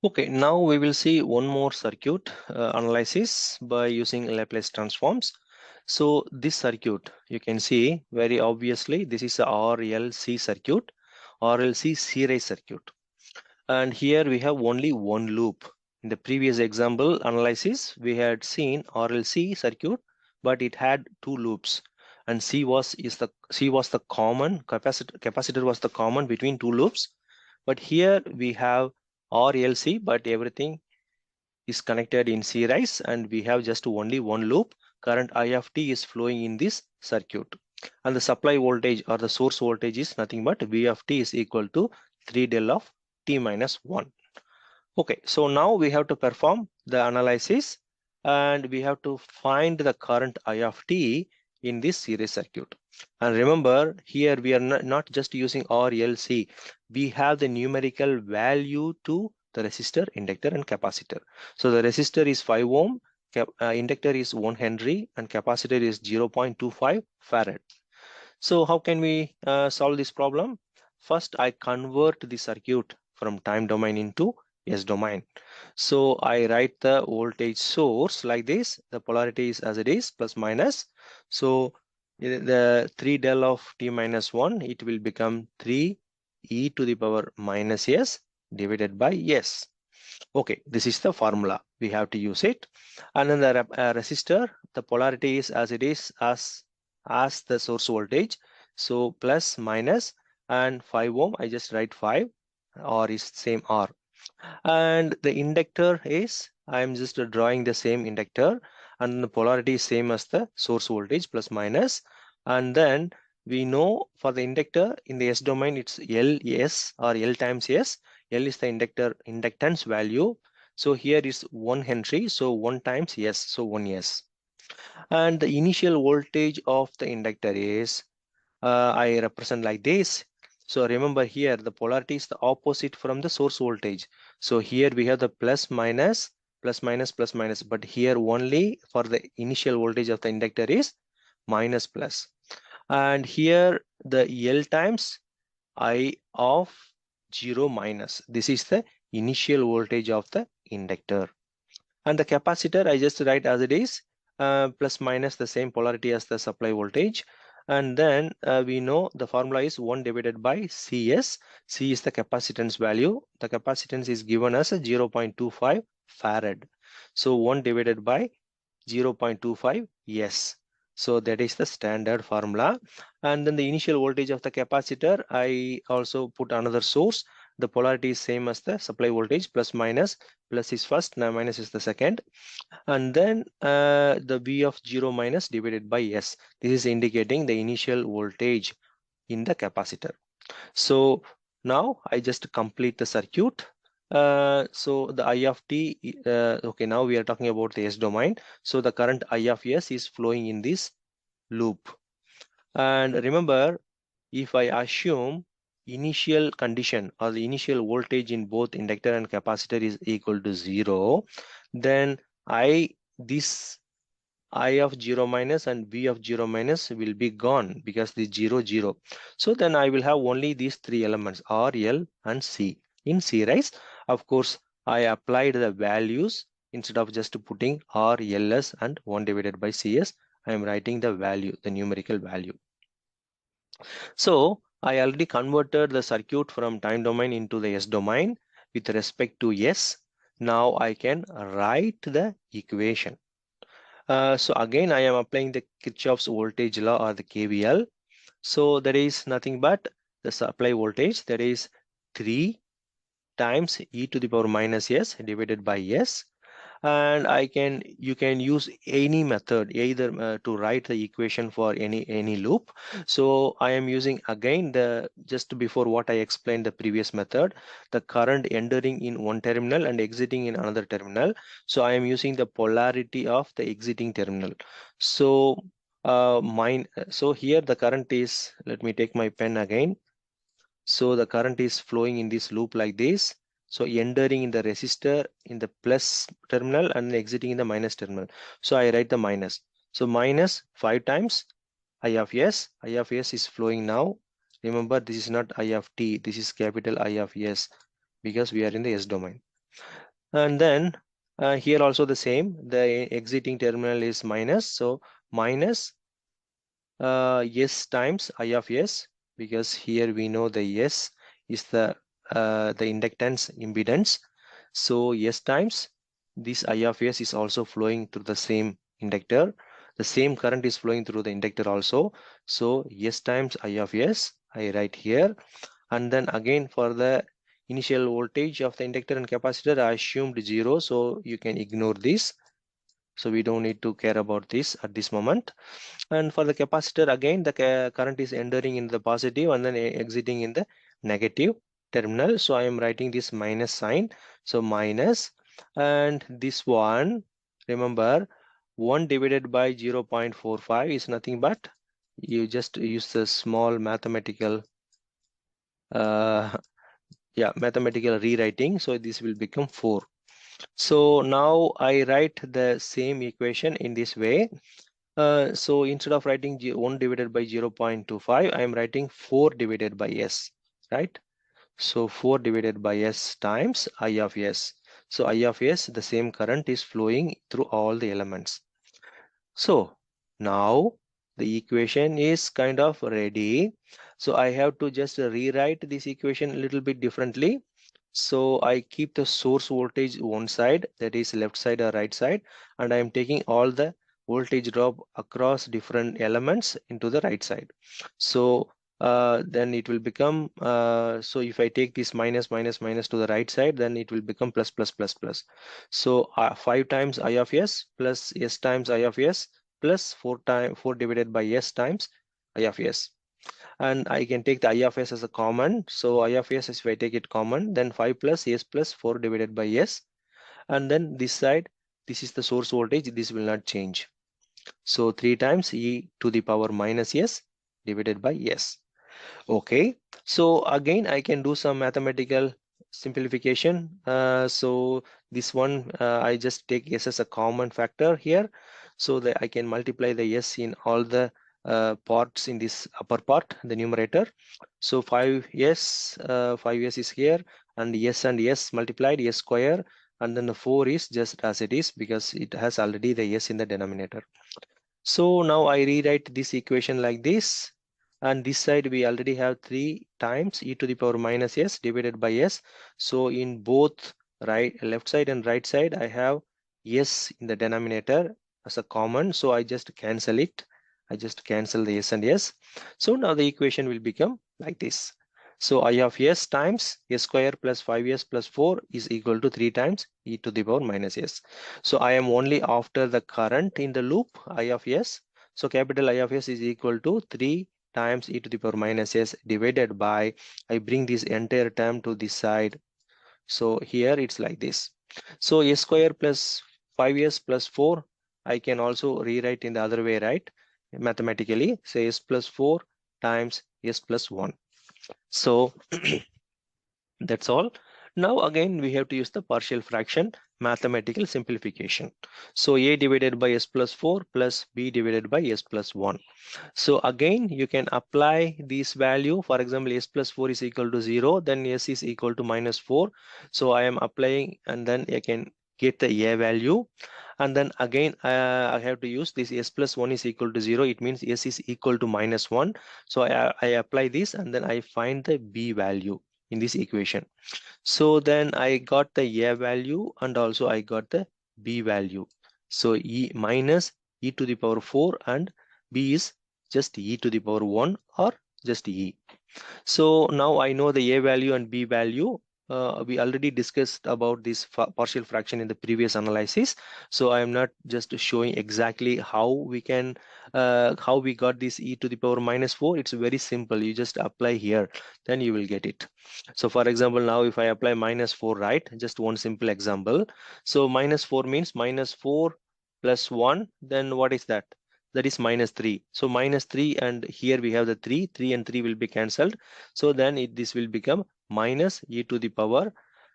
Okay, now we will see one more circuit analysis by using Laplace transforms. So this circuit, you can see very obviously, this is a RLC circuit, RLC series circuit. And here we have only one loop. In the previous example analysis, we had seen RLC circuit, but it had two loops. And C was the common capacitor was the common between two loops. But here we have RLC, but everything is connected in series, and we have just only one loop. Current I of t is flowing in this circuit, and the supply voltage or the source voltage is nothing but V of t is equal to 3 del of t minus 1. Okay, so now we have to perform the analysis, and we have to find the current I of t in this series circuit. And remember, here we are not just using RLC, we have the numerical value to the resistor, inductor, and capacitor. So the resistor is 5 ohm, inductor is 1 Henry, and capacitor is 0.25 farad. So how can we solve this problem? First, I convert the circuit from time domain into S domain. So I write the voltage source like this. The polarity is as it is, plus minus. So the 3 del of t minus 1, it will become 3 e to the power minus s divided by s. Okay, this is the formula. We have to use it. And then the resistor, the polarity is as it is as the source voltage. So plus minus, and 5 ohm, I just write 5, R is same R. And the inductor is, I'm just drawing the same inductor, and the polarity is same as the source voltage, plus minus. And then we know for the inductor in the S domain, it's LS or L times S. L is the inductance value. So here is 1 Henry, so 1 times S, so 1 S. And the initial voltage of the inductor is, I represent like this. So remember, here the polarity is the opposite from the source voltage. So here we have the plus minus, plus minus, plus minus, but here only for the initial voltage of the inductor is minus plus. And here the L times I of 0 minus. This is the initial voltage of the inductor. And the capacitor, I just write as it is, plus minus the same polarity as the supply voltage. And then we know the formula is 1 divided by Cs. C is the capacitance value. The capacitance is given as a 0.25 farad. So 1 divided by 0.25 S. So that is the standard formula. And then the initial voltage of the capacitor, I also put another source. The polarity is same as the supply voltage, plus minus. Plus is first, now minus is the second. And then the V of 0 minus divided by S. This is indicating the initial voltage in the capacitor. So now I just complete the circuit. So the I of t, okay, now we are talking about the S domain. So the current I of S is flowing in this loop. And remember, if I assume initial condition or the initial voltage in both inductor and capacitor is equal to 0, then this I of 0 minus and V of 0 minus will be gone because the 0, 0. So then I will have only these three elements, R, L, and C. In series, of course, I applied the values instead of just putting R, Ls and 1 divided by Cs. I am writing the value, the numerical value. So I already converted the circuit from time domain into the S domain with respect to S. Now I can write the equation. So again, I am applying the Kirchhoff's voltage law or the KVL. So there is nothing but the supply voltage, that is 3 times e to the power minus s divided by s. And you can use any method either to write the equation for any loop. So I am using again the just before what I explained the previous method, the current entering in one terminal and exiting in another terminal. So I am using the polarity of the exiting terminal. So so here the current is, let me take my pen again. So the current is flowing in this loop like this. So entering in the resistor in the plus terminal and exiting in the minus terminal. So I write the minus. So minus 5 times I of S. I of S is flowing now. Remember, this is not I of T. This is capital I of S because we are in the S domain. And then here also the same, the exiting terminal is minus, so minus s times I of s, because here we know the s is the inductance impedance. So s times this I of s is also flowing through the same inductor. The same current is flowing through the inductor also. So s times I of s I write here. And then again for the initial voltage of the inductor and capacitor, I assumed 0, so you can ignore this. So we don't need to care about this at this moment. And for the capacitor, again the current is entering in the positive and then exiting in the negative terminal. So I am writing this minus sign, so minus. And this one, remember, 1 divided by 0.45 is nothing but, you just use the small mathematical mathematical rewriting, so this will become 4. So now I write the same equation in this way. So instead of writing 1 divided by 0.25, I am writing 4 divided by s, right? So 4 divided by s times I of s. So I of s, the same current is flowing through all the elements. So now the equation is kind of ready. So I have to just rewrite this equation a little bit differently. So I keep the source voltage one side, that is left side or right side, and I am taking all the voltage drop across different elements into the right side. So then it will become, so if I take this minus minus minus to the right side, then it will become plus plus plus plus. So 5 times I of s plus s times I of s plus 4 divided by s times I of s. And I can take the I of s as a common. So I of s, if I take it common, then 5 plus s plus 4 divided by s. And then this side, this is the source voltage, this will not change. So 3 times e to the power minus s divided by s. Okay, so again I can do some mathematical simplification. So this one, I just take s as a common factor here, so that I can multiply the s in all the parts in this upper part, the numerator. So 5s is here, and s multiplied, s square, and then the 4 is just as it is because it has already the s in the denominator. So now I rewrite this equation like this, and this side we already have 3 times e to the power minus s divided by s. So in both left side and right side, I have s in the denominator as a common, so I just cancel it. I just cancel the s and s. So now the equation will become like this. So I of s times s square plus 5s plus 4 is equal to 3 times e to the power minus s. So I am only after the current in the loop I of s. So capital I of s is equal to 3 times e to the power minus s divided by, I bring this entire term to this side. So here it's like this. So s square plus 5s plus 4, I can also rewrite in the other way, right? Mathematically, say s plus 4 times s plus 1. So that's all. Now again we have to use the partial fraction mathematical simplification. So a divided by s plus 4 plus b divided by s plus 1. So again you can apply this value. For example, s plus 4 is equal to 0, then s is equal to minus 4. So I am applying, and then I can get the a value. And then again I have to use this s plus 1 is equal to 0. It means s is equal to minus 1. So I apply this, and then I find the b value in this equation. So then I got the a value, and also I got the b value. So e minus e to the power 4, and b is just e to the power 1 or just e. So now I know the a value and b value. We already discussed about this partial fraction in the previous analysis. So I am not just showing exactly how we can, how we got this e to the power minus 4. It's very simple. You just apply here, then you will get it. So for example, now if I apply minus 4, right? Just one simple example. So minus 4 means minus 4 plus 1, then what is that? That is minus 3. So minus 3, and here we have the 3 and 3 will be cancelled. So then this will become minus e to the power,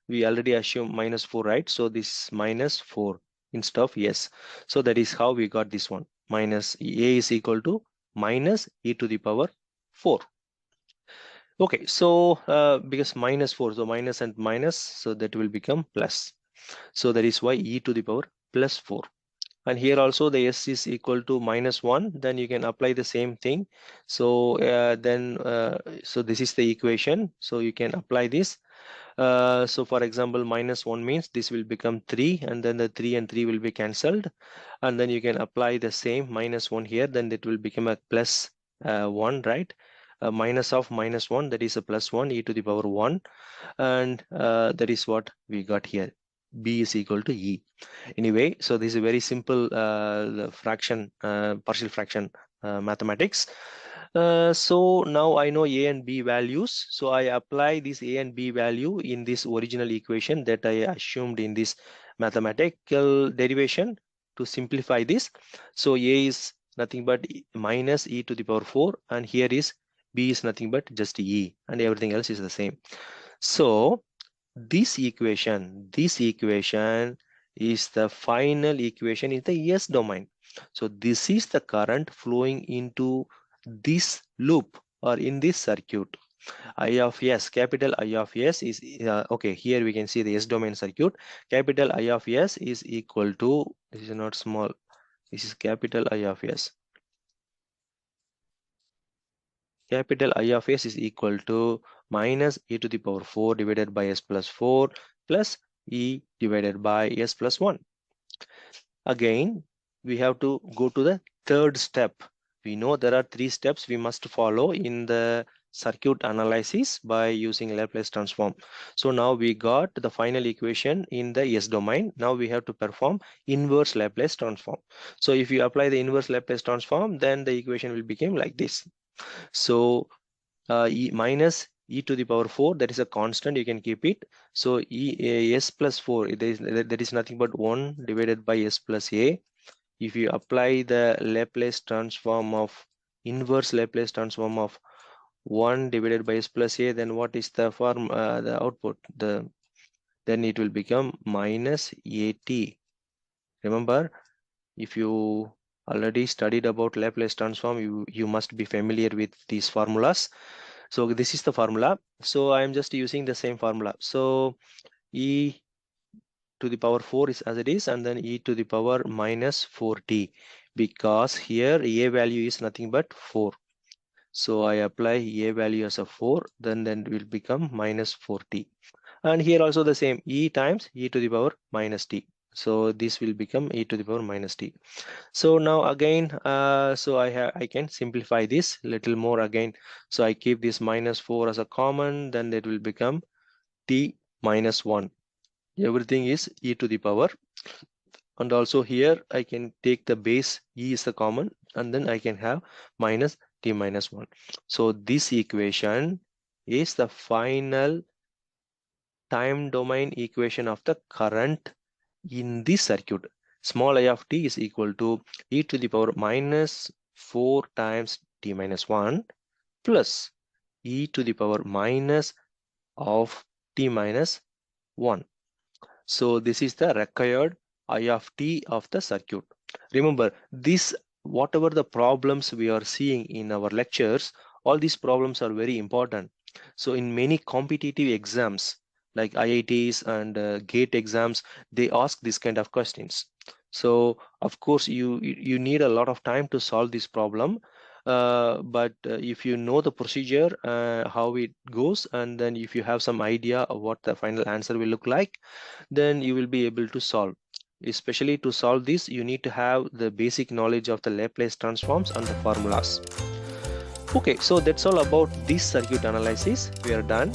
we already assume minus 4, right? So this minus 4 instead of yes. So that is how we got this one. Minus a is equal to minus e to the power 4. Okay, so because minus 4, so minus and minus, so that will become plus. So that is why e to the power plus 4. And here also the s is equal to minus 1, then you can apply the same thing. So so this is the equation, so you can apply this. So for example, minus 1 means this will become 3, and then the 3 and 3 will be cancelled, and then you can apply the same minus 1 here, then it will become a plus 1, right? Minus of minus 1, that is a plus 1 e to the power 1, and that is what we got here. B is equal to E. Anyway, so this is a very simple fraction, partial fraction mathematics. So now I know A and B values. So I apply this A and B value in this original equation that I assumed in this mathematical derivation to simplify this. So A is nothing but minus e to the power 4, and here is B is nothing but just E, and everything else is the same. So this equation is the final equation in the S domain. So this is the current flowing into this loop or in this circuit. I of S, capital I of S is, okay, here we can see the S domain circuit. Capital I of S is equal to, this is not small, this is capital I of S. Capital I of S is equal to minus e to the power 4 divided by S plus 4 plus e divided by S plus 1. Again, we have to go to the third step. We know there are 3 steps we must follow in the circuit analysis by using Laplace transform. So now we got the final equation in the S domain. Now we have to perform inverse Laplace transform. So if you apply the inverse Laplace transform, then the equation will become like this. So minus e to the power 4, that is a constant, you can keep it. So s plus 4, that is nothing but 1 divided by s plus a. If you apply the Laplace transform of inverse Laplace transform of 1 divided by s plus a, then what is the form, the output? Then it will become minus at. Remember, if you already studied about Laplace transform, you must be familiar with these formulas. So this is the formula. So I am just using the same formula. So e to the power 4 is as it is, and then e to the power minus 4t, because here a value is nothing but 4. So I apply a value as a 4, then it will become minus 4t. And here also the same, e times e to the power minus t. So this will become e to the power minus t. So now again, so I can simplify this little more again. So I keep this minus 4 as a common, then it will become t minus 1. Everything is e to the power. And also here I can take the base, e is the common, and then I can have minus t minus 1. So this equation is the final time domain equation of the current in this circuit. Small I of t is equal to e to the power minus 4 times t minus 1 plus e to the power minus of t minus 1. So this is the required I of t of the circuit. Remember, this, whatever the problems we are seeing in our lectures, all these problems are very important. So in many competitive exams like IITs and GATE exams, they ask this kind of questions. So of course you need a lot of time to solve this problem. But if you know the procedure, how it goes, and then if you have some idea of what the final answer will look like, then you will be able to solve. Especially to solve this, you need to have the basic knowledge of the Laplace transforms and the formulas. Okay, so that's all about this circuit analysis. We are done.